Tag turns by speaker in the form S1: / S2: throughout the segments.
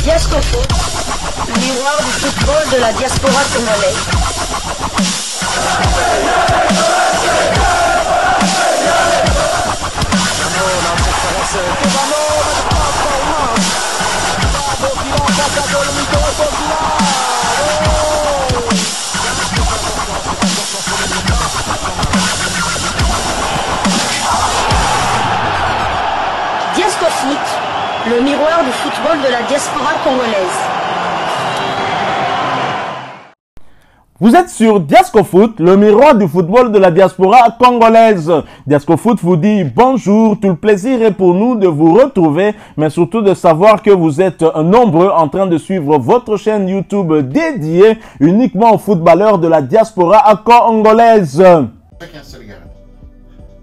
S1: Diascofoot, le miroir du football de la diaspora congolaise. Diascofoot, le miroir du football de la diaspora congolaise.
S2: Vous êtes sur Diascofoot, le miroir du football de la diaspora congolaise. Diascofoot vous dit bonjour, tout le plaisir est pour nous de vous retrouver, mais surtout de savoir que vous êtes nombreux en train de suivre votre chaîne YouTube dédiée uniquement aux footballeurs de la diaspora congolaise.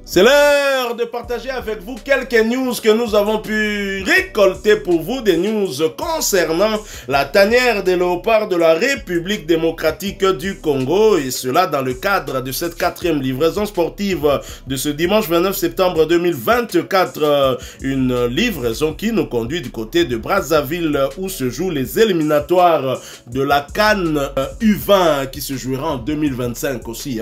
S2: C'est l'heure de partager avec vous quelques news que nous avons pu récolter pour vous, des news concernant la tanière des léopards de la République démocratique du Congo, et cela dans le cadre de cette 4e livraison sportive de ce dimanche 29 septembre 2024. Une livraison qui nous conduit du côté de Brazzaville où se jouent les éliminatoires de la CAN U20 qui se jouera en 2025 aussi.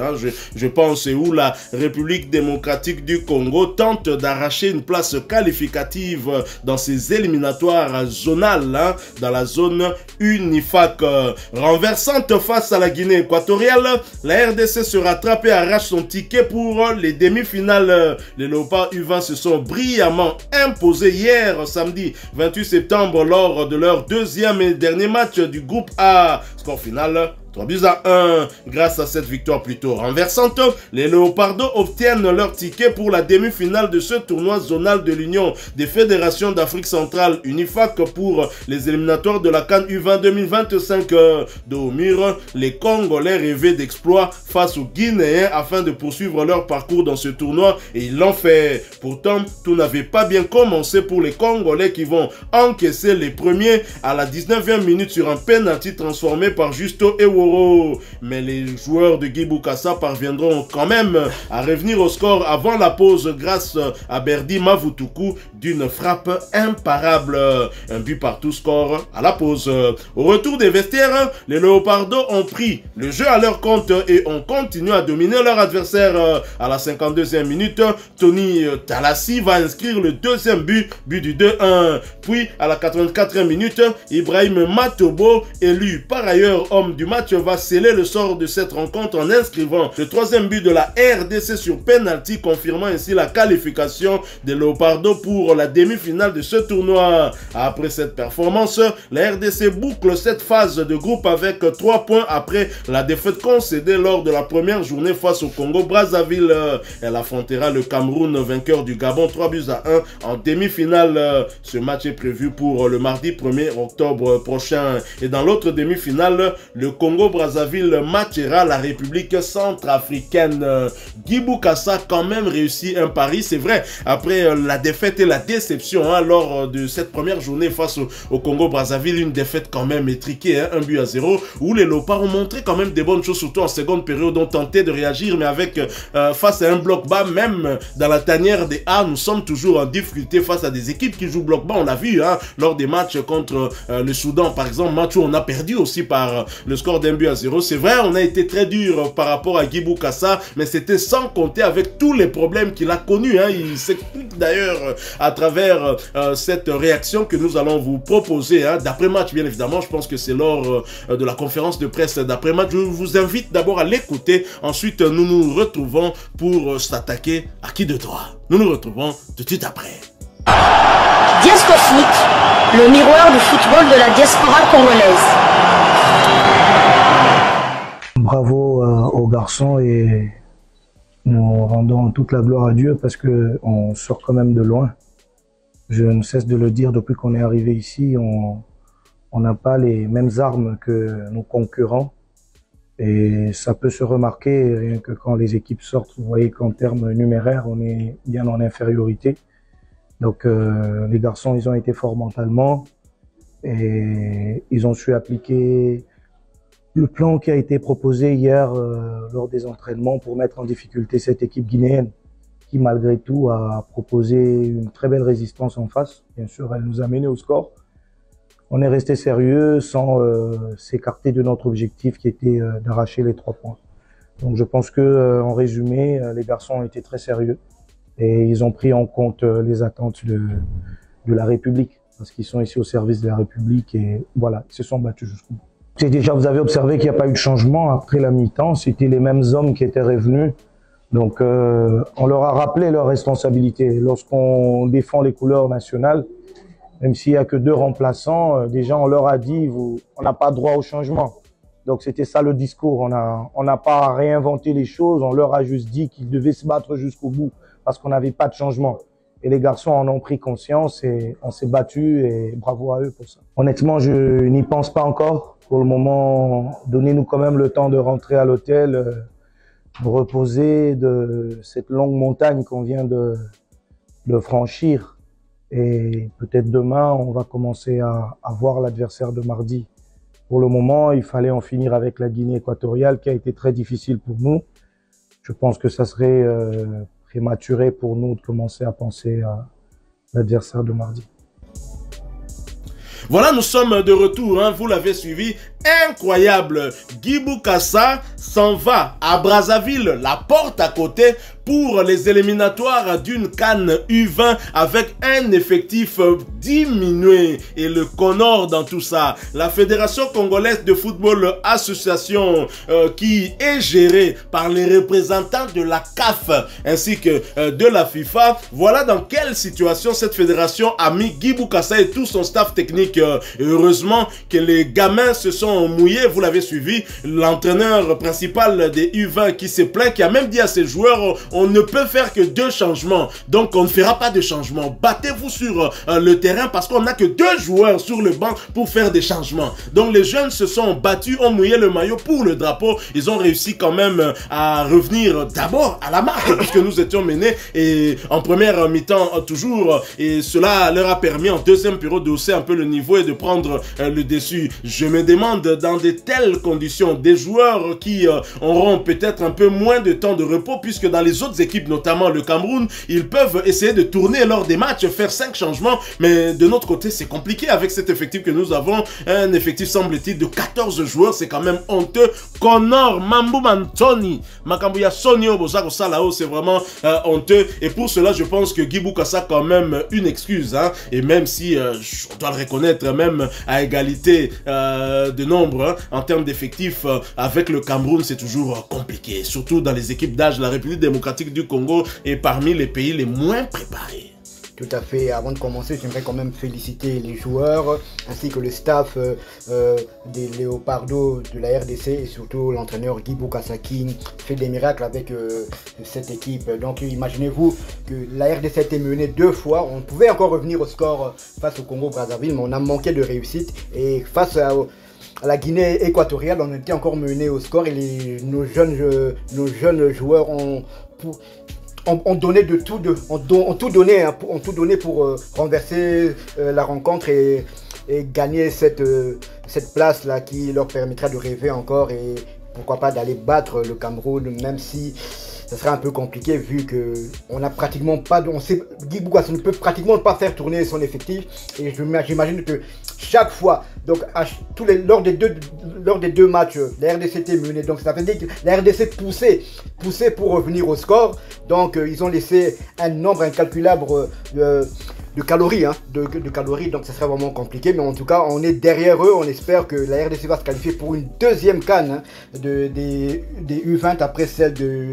S2: Je pense, où la République démocratique du Congo tente d'arracher une place qualificative dans ces éliminatoires zonales dans la zone UNIFAC. Renversante face à la Guinée équatoriale, la RDC se rattrape et arrache son ticket pour les demi-finales. Les Léopards U20 se sont brillamment imposés hier, samedi 28 septembre, lors de leur deuxième et dernier match du groupe A. Score final 3-1. Grâce à cette victoire plutôt renversante, les Léopardos obtiennent leur ticket pour la demi-finale de ce tournoi zonal de l'Union des fédérations d'Afrique centrale UNIFAC pour les éliminatoires de la CAN U20 2025. De haut mur, les Congolais rêvaient d'exploits face aux Guinéens afin de poursuivre leur parcours dans ce tournoi, et ils l'ont fait. Pourtant, tout n'avait pas bien commencé pour les Congolais qui vont encaisser les premiers à la 19e minute sur un penalty transformé par Justo Ewo. Mais les joueurs de Guy Bukasa parviendront quand même à revenir au score avant la pause grâce à Berdi Mavutuku d'une frappe imparable. Un but partout, score à la pause. Au retour des vestiaires, les Léopardos ont pris le jeu à leur compte et ont continué à dominer leur adversaire. À la 52e minute, Tony Talassi va inscrire le deuxième but du 2-1. Puis à la 84e minute, Ibrahim Matobo, élu par ailleurs homme du match, va sceller le sort de cette rencontre en inscrivant le troisième but de la RDC sur penalty, confirmant ainsi la qualification des Léopardos pour la demi-finale de ce tournoi. Après cette performance, la RDC boucle cette phase de groupe avec 3 points après la défaite concédée lors de la première journée face au Congo-Brazzaville. Elle affrontera le Cameroun, vainqueur du Gabon 3-1 en demi-finale. Ce match est prévu pour le mardi 1er octobre prochain. Et dans l'autre demi-finale, le Congo-Brazzaville matchera la République centrafricaine. Guy Bukasa quand même réussi un pari, c'est vrai, après la défaite et la déception lors de cette première journée face au Congo-Brazzaville, une défaite quand même étriquée, 1-0, où les Léopards ont montré quand même des bonnes choses, surtout en seconde période, ont tenté de réagir, mais avec face à un bloc bas, même dans la tanière des A, nous sommes toujours en difficulté face à des équipes qui jouent bloc bas. On l'a vu lors des matchs contre le Soudan, par exemple, match où on a perdu aussi par le score d'1-0. C'est vrai, on a été très dur par rapport à Guy Bukasa, mais c'était sans compter avec tous les problèmes qu'il a connus. Il s'explique d'ailleurs à travers cette réaction que nous allons vous proposer d'après-match, bien évidemment. Je pense que c'est lors de la conférence de presse d'après-match. Je vous invite d'abord à l'écouter. Ensuite, nous nous retrouvons pour s'attaquer à qui de droit. Nous nous retrouvons tout de suite après.
S1: Diascofoot, le miroir du football de la diaspora congolaise.
S3: Bravo aux garçons, et nous rendons toute la gloire à Dieu parce qu'on sort quand même de loin. Je ne cesse de le dire depuis qu'on est arrivé ici, on n'a pas les mêmes armes que nos concurrents, et ça peut se remarquer rien que quand les équipes sortent. Vous voyez qu'en termes numéraires, on est bien en infériorité. Donc les garçons, ils ont été forts mentalement et ils ont su appliquer le plan qui a été proposé hier lors des entraînements pour mettre en difficulté cette équipe guinéenne qui malgré tout a proposé une très belle résistance en face. Bien sûr, elle nous a menés au score, on est resté sérieux sans s'écarter de notre objectif qui était d'arracher les 3 points. Donc je pense que en résumé, les garçons ont été très sérieux et ils ont pris en compte les attentes de la République parce qu'ils sont ici au service de la République et voilà, ils se sont battus jusqu'au bout. C'est déjà, vous avez observé qu'il n'y a pas eu de changement après la mi-temps, c'était les mêmes hommes qui étaient revenus. Donc on leur a rappelé leurs responsabilités. Lorsqu'on défend les couleurs nationales, même s'il n'y a que 2 remplaçants, déjà on leur a dit on n'a pas droit au changement. Donc c'était ça le discours, on n'a pas réinventé les choses, on leur a juste dit qu'ils devaient se battre jusqu'au bout parce qu'on n'avait pas de changement. Et les garçons en ont pris conscience et on s'est battus et bravo à eux pour ça. Honnêtement, je n'y pense pas encore. Pour le moment, donnez-nous quand même le temps de rentrer à l'hôtel, de reposer de cette longue montagne qu'on vient de franchir. Et peut-être demain, on va commencer à voir l'adversaire de mardi. Pour le moment, il fallait en finir avec la Guinée équatoriale qui a été très difficile pour nous. Je pense que ça serait prématuré pour nous de commencer à penser à l'adversaire de mardi.
S2: Voilà, nous sommes de retour, hein, vous l'avez suivi, incroyable. Guy Bokassa s'en va à Brazzaville, la porte à côté, pour les éliminatoires d'une CAN U20 avec un effectif diminué et le Connor dans tout ça. La Fédération Congolaise de Football Association qui est gérée par les représentants de la CAF ainsi que de la FIFA. Voilà dans quelle situation cette fédération a mis Guy Bokassa et tout son staff technique. Heureusement que les gamins se sont mouillés, vous l'avez suivi, l'entraîneur principal des U20 qui se plaint, qui a même dit à ses joueurs, on ne peut faire que 2 changements, donc on ne fera pas de changement. Battez-vous sur le terrain parce qu'on n'a que 2 joueurs sur le banc pour faire des changements. Donc les jeunes se sont battus, ont mouillé le maillot pour le drapeau, ils ont réussi quand même à revenir d'abord à la marque puisque nous étions menés et en première mi-temps toujours, et cela leur a permis en deuxième période de hausser un peu le niveau et de prendre le dessus. Je me demande dans de telles conditions, des joueurs qui auront peut-être un peu moins de temps de repos puisque dans les autres équipes, notamment le Cameroun, ils peuvent essayer de tourner lors des matchs, faire 5 changements, mais de notre côté, c'est compliqué avec cet effectif que nous avons, un effectif semble-t-il de 14 joueurs, c'est quand même honteux. Connor, Mambou Anthony, Makambuya Sonio, Bozako Salao, c'est vraiment honteux, et pour cela, je pense que Guy Bokassa a quand même une excuse, hein, et même si, on doit le reconnaître, même à égalité de nombre, hein, en termes d'effectifs, avec le Cameroun, c'est toujours compliqué, surtout dans les équipes d'âge. La République démocratique du Congo est parmi les pays les moins préparés.
S4: Tout à fait. Avant de commencer, j'aimerais quand même féliciter les joueurs ainsi que le staff des Léopardos de la RDC et surtout l'entraîneur Guy Bokassa qui fait des miracles avec cette équipe. Donc imaginez-vous que la RDC a été menée 2 fois. On pouvait encore revenir au score face au Congo-Brazzaville, mais on a manqué de réussite. Et face à la Guinée équatoriale, on était encore mené au score et nos jeunes joueurs ont donné de tout, ont tout donné pour renverser la rencontre et gagner cette place là qui leur permettra de rêver encore et pourquoi pas d'aller battre le Cameroun, même si ça serait un peu compliqué vu que on n'a pratiquement pas, Guy Bokassa ne peut pratiquement pas faire tourner son effectif et j'imagine que chaque fois, donc lors des deux matchs, la RDC était menée, donc ça veut dire que la RDC poussait pour revenir au score, donc ils ont laissé un nombre incalculable de calories, hein, de calories, donc ça serait vraiment compliqué, mais en tout cas on est derrière eux, on espère que la RDC va se qualifier pour une deuxième CAN, hein, des U20 après celle de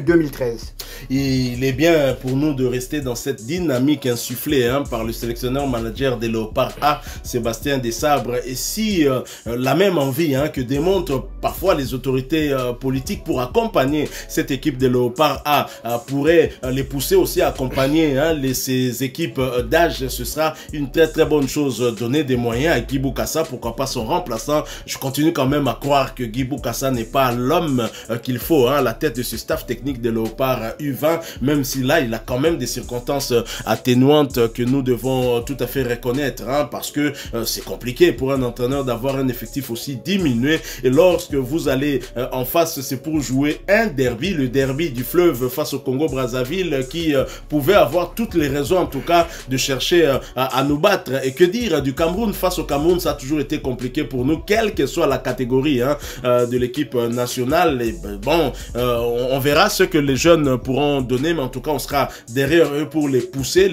S4: 2013.
S2: Il est bien pour nous de rester dans cette dynamique insufflée, hein, par le sélectionneur manager des Léopards A, Sébastien Desabre, et si la même envie, hein, que démontrent parfois les autorités politiques pour accompagner cette équipe des Léopards A pourrait les pousser aussi à accompagner, hein, ces équipes d'âge, ce sera une très bonne chose. Donner des moyens à Guy Bokassa, pourquoi pas son remplaçant. Je continue quand même à croire que Guy Bokassa n'est pas l'homme qu'il faut, hein, à la tête de ce staff technique de Léopard U20, même si là il a quand même des circonstances atténuantes que nous devons tout à fait reconnaître, hein, parce que c'est compliqué pour un entraîneur d'avoir un effectif aussi diminué, et lorsque vous allez en face, c'est pour jouer un derby, le derby du fleuve face au Congo-Brazzaville, qui pouvait avoir tout toutes les raisons en tout cas de chercher à nous battre. Et que dire du Cameroun? Face au Cameroun, ça a toujours été compliqué pour nous, quelle que soit la catégorie de l'équipe nationale. Et bon, on verra ce que les jeunes pourront donner, mais en tout cas on sera derrière eux pour les pousser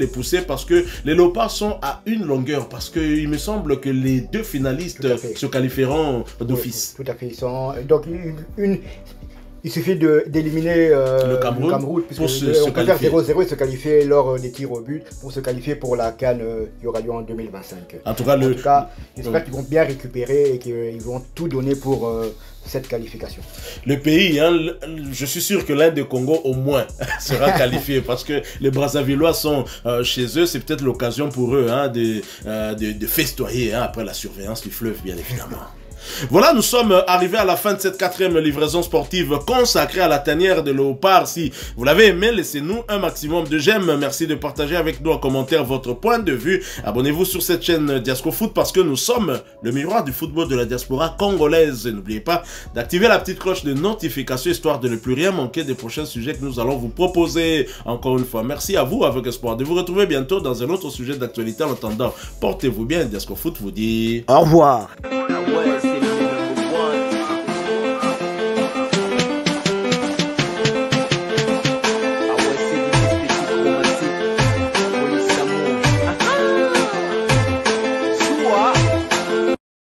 S2: parce que les Léopards sont à une longueur, parce qu'il me semble que les deux finalistes se qualifieront d'office.
S4: Oui, tout à fait. Donc il suffit d'éliminer le Cameroun puisque on peut faire 0-0 et se qualifier lors des tirs au but pour se qualifier pour la CAN qui aura lieu en 2025.
S2: En tout cas,
S4: j'espère qu'ils vont bien récupérer et qu'ils vont tout donner pour cette qualification.
S2: Le pays, je suis sûr que l'Inde du Congo au moins sera qualifié parce que les Brazzavillois sont chez eux. C'est peut-être l'occasion pour eux de festoyer après la surveillance du fleuve, bien évidemment. Voilà, nous sommes arrivés à la fin de cette 4e livraison sportive consacrée à la tanière de Léopard. Si vous l'avez aimé, laissez-nous un maximum de j'aime. Merci de partager avec nous en commentaire votre point de vue. Abonnez-vous sur cette chaîne Diasco Foot parce que nous sommes le miroir du football de la diaspora congolaise. Et n'oubliez pas d'activer la petite cloche de notification histoire de ne plus rien manquer des prochains sujets que nous allons vous proposer. Encore une fois, merci à vous avec espoir de vous retrouver bientôt dans un autre sujet d'actualité. En attendant, portez-vous bien. Diasco Foot vous dit
S5: au revoir.